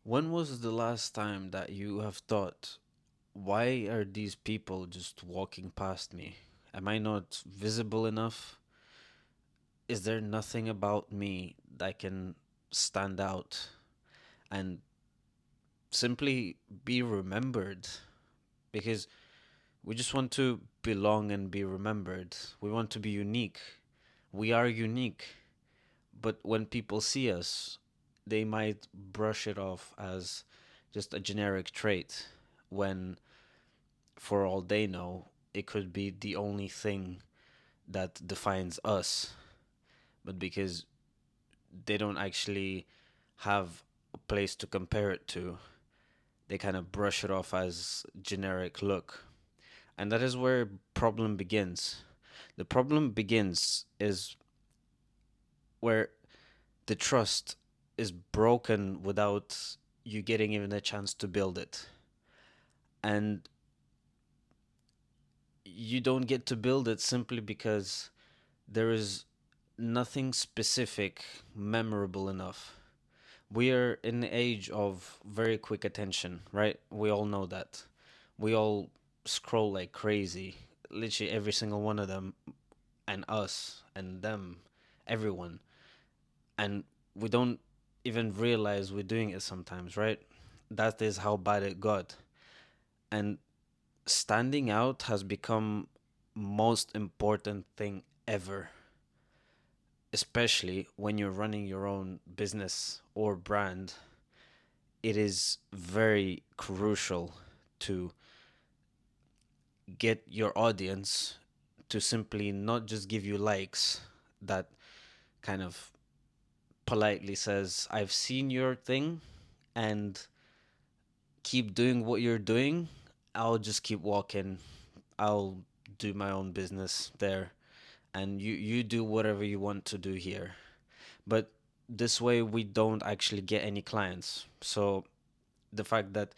When was the last time that you have thought, why are these people just walking past me? Am I not visible enough? Is there nothing about me that can stand out and simply be remembered? Because we just want to belong and be remembered. We want to be unique. We are unique. But when people see us, they might brush it off as just a generic trait when, for all they know, it could be the only thing that defines us. But because they don't actually have a place to compare it to, they kind of brush it off as generic look. And that is where problem begins. The problem begins is where the trust is broken without you getting even a chance to build it. And you don't get to build it simply because there is nothing specific memorable enough. We are in the age of very quick attention, right? We all know that. We all scroll like crazy. Literally every single one of them, and us, and them, everyone. And we don't even realize we're doing it sometimes, right? That is how bad it got. And standing out has become most important thing ever, especially when you're running your own business or brand. It is very crucial to get your audience to simply not just give you likes that kind of politely says, I've seen your thing and keep doing what you're doing. I'll just keep walking. I'll do my own business there. And you do whatever you want to do here. But this way, we don't actually get any clients. So the fact that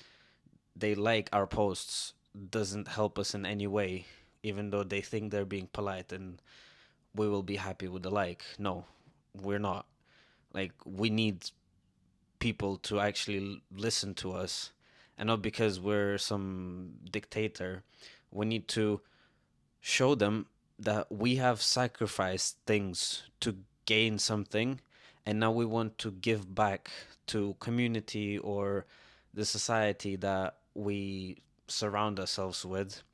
they like our posts doesn't help us in any way, even though they think they're being polite and we will be happy with the like. No, we're not. Like, we need people to actually listen to us, and not because we're some dictator. We need to show them that we have sacrificed things to gain something, and now we want to give back to community or the society that we surround ourselves with,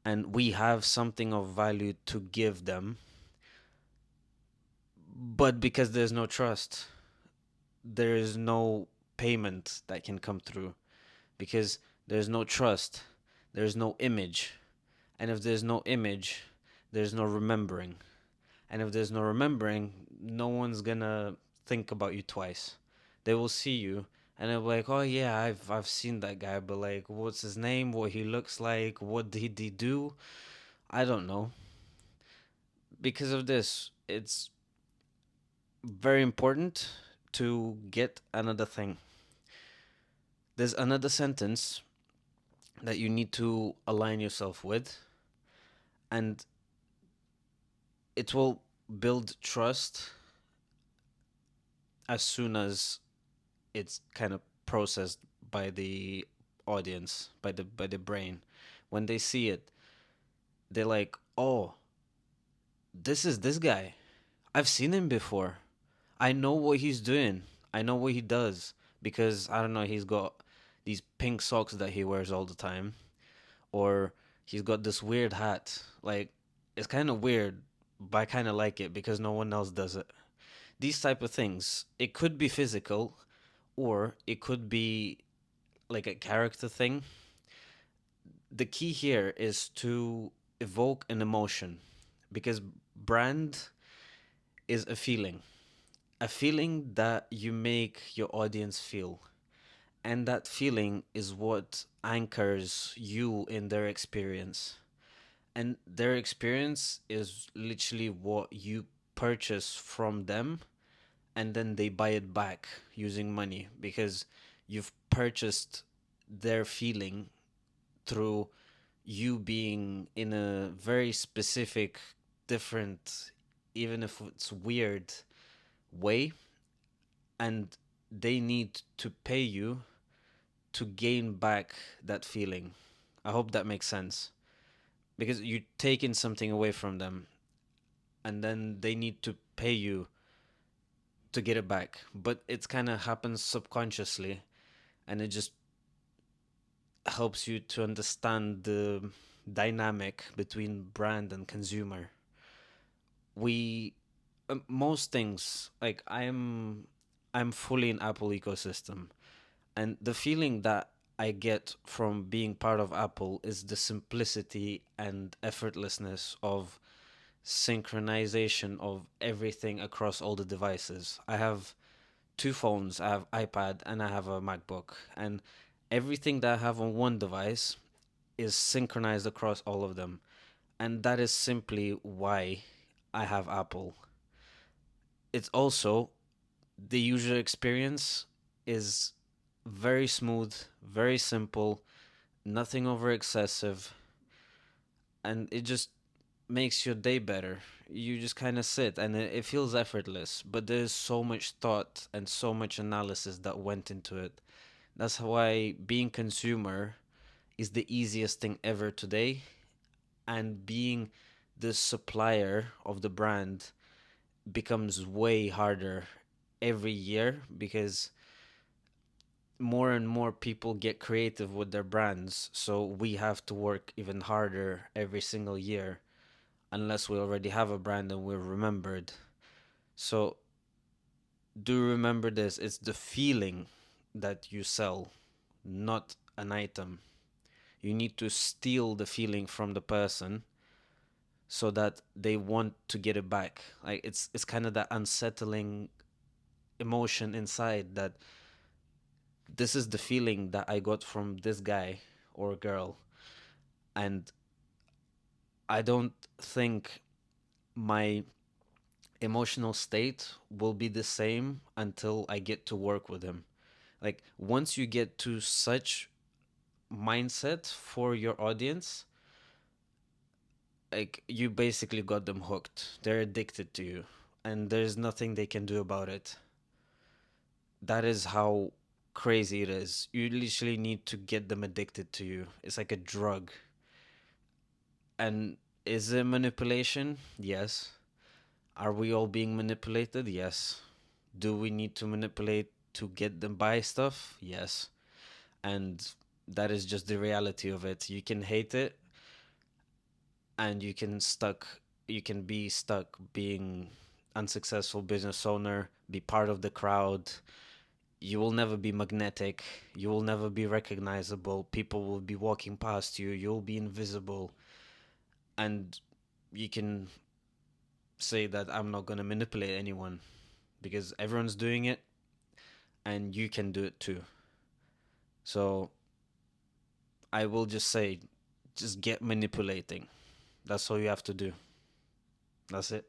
and we have something of value to give them. But because there's no trust, there is no payment that can come through. Because there's no trust, there's no image. And if there's no image, there's no remembering. And if there's no remembering, no one's gonna think about you twice. They will see you and they'll be like, "Oh yeah, I've seen that guy, but like, what's his name? What he looks like? What did he do? I don't know." Because of this, it's very important to get another thing. There's another sentence that you need to align yourself with, and it will build trust as soon as it's kind of processed by the audience, by the brain. When they see it, they're like, "Oh, this is this guy. I've seen him before. I know what he's doing. I know what he does because I don't know, he's got these pink socks that he wears all the time, or he's got this weird hat. Like, it's kind of weird, but I kind of like it because no one else does it." These type of things. It could be physical, or it could be like a character thing. The key here is to evoke an emotion, because brand is a feeling that you make your audience feel. And that feeling is what anchors you in their experience. And their experience is literally what you purchase from them, and then they buy it back using money because you've purchased their feeling through you being in a very specific, different, even if it's weird way, and they need to pay you to gain back that feeling. I hope that makes sense. Because you're taking something away from them, and then they need to pay you to get it back. But it's kind of happens subconsciously, and it just helps you to understand the dynamic between brand and consumer. We Most things, like I'm fully in Apple ecosystem, and the feeling that I get from being part of Apple is the simplicity and effortlessness of synchronization of everything across all the devices. I have two phones, I have iPad and I have a MacBook, and everything that I have on one device is synchronized across all of them. And that is simply why I have Apple. It's also the user experience is very smooth, very simple, nothing over excessive, and it just makes your day better. You just kind of sit and it feels effortless, but there's so much thought and so much analysis that went into it. That's why being consumer is the easiest thing ever today, and being the supplier of the brand becomes way harder every year because more and more people get creative with their brands. So we have to work even harder every single year unless we already have a brand and we're remembered. So do remember this, it's the feeling that you sell, not an item. You need to steal the feeling from the person so that they want to get it back. Like it's kind of that unsettling emotion inside that this is the feeling that I got from this guy or girl, and I don't think my emotional state will be the same until I get to work with him. Like once you get to such mindset for your audience, like you basically got them hooked. They're addicted to you and there's nothing they can do about it. That is how crazy it is. You literally need to get them addicted to you. It's like a drug. And is it manipulation? Yes. Are we all being manipulated? Yes. Do we need to manipulate to get them buy stuff? Yes. And that is just the reality of it. You can hate it and you can be stuck being unsuccessful business owner, be part of the crowd. You will never be magnetic. You will never be recognizable. People will be walking past you. You'll be invisible. And you can say that I'm not going to manipulate anyone because everyone's doing it and you can do it too. So I will just say, just get manipulating. That's all you have to do. That's it.